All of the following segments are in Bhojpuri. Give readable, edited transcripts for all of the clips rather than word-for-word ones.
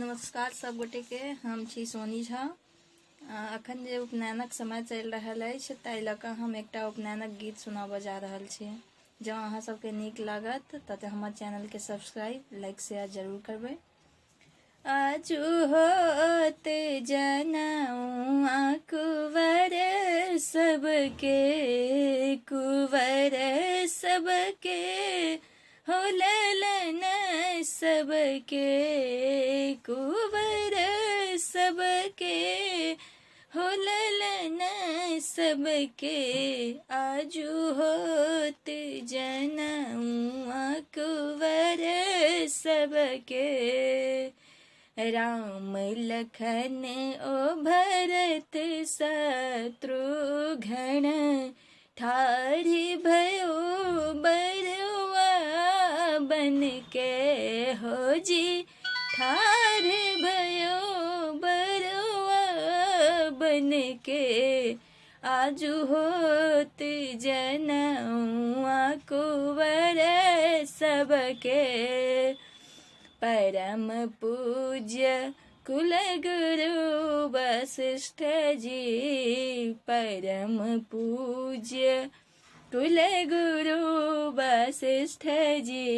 नमस्कार सब गोटे के। हम छी सोनी झा। अखन जे उपनयनक समय चलि रहल अछि ताहि लऽ कऽ हम एकटा उपनयनक गीत सुनाबऽ जा रहल छी। जँ अहाँ सबके नीक लागत तऽ हमर चैनल के सब्सक्राइब लाइक शेयर जरूर करबै। आजू होत जनौआ कुंवर सबके हो ललन सबके कुंवर सबके हो ललन सबके आजू होत जनौआ कुंवर सबके। राम लखन ओ भरत शत्रुघ्न ठाढ़ी भयो बरुआ बन के हो जी ठाढ़ भयो बरुआ बन के आजू होत जनौआ कुंवर सबके। परम पूज्य कुलगुरु वशिष्ठ जी परम पूज्य कुलगुरु वशिष्ठ जी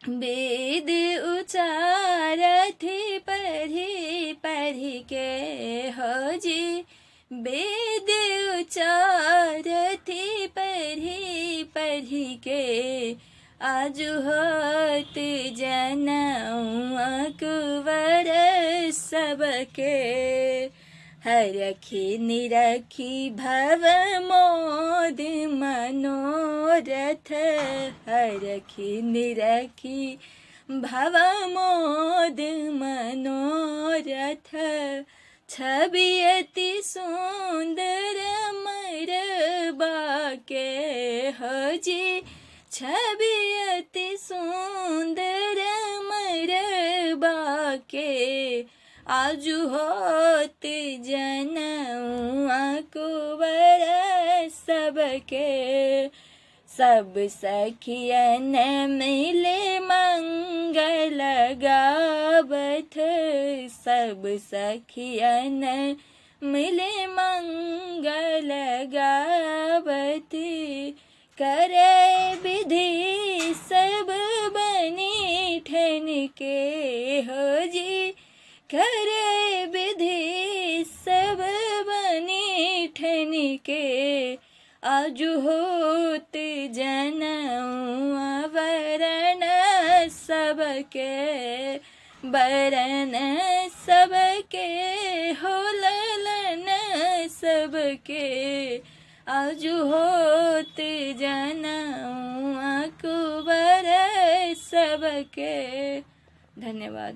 वेद उचारथि पढ़ी पढ़ी के हो जी वेद उचारथि पढ़ी पढ़ी के आजू होत जनौआ कुंवर सबके। हरखी निरखी भव मोद मनोरथ हरखी निरखी भव मोद मनोरथ छवि अति सुंदर मरबा के हो जी छवि अति सुंदर मरबा के आजू होत जनौआ कुंवर सबके। सब सखियन मिले मंगल गावथ सब सखियन मिले मंगल गावथ करे विधि सब बनी ठन के हो जी करे विधि सब बनी ठन के आजू होत जनौआ वरण सबके। वरण सबके हो ललन सबके आजू होत जनौआ कुंवर सबके। धन्यवाद।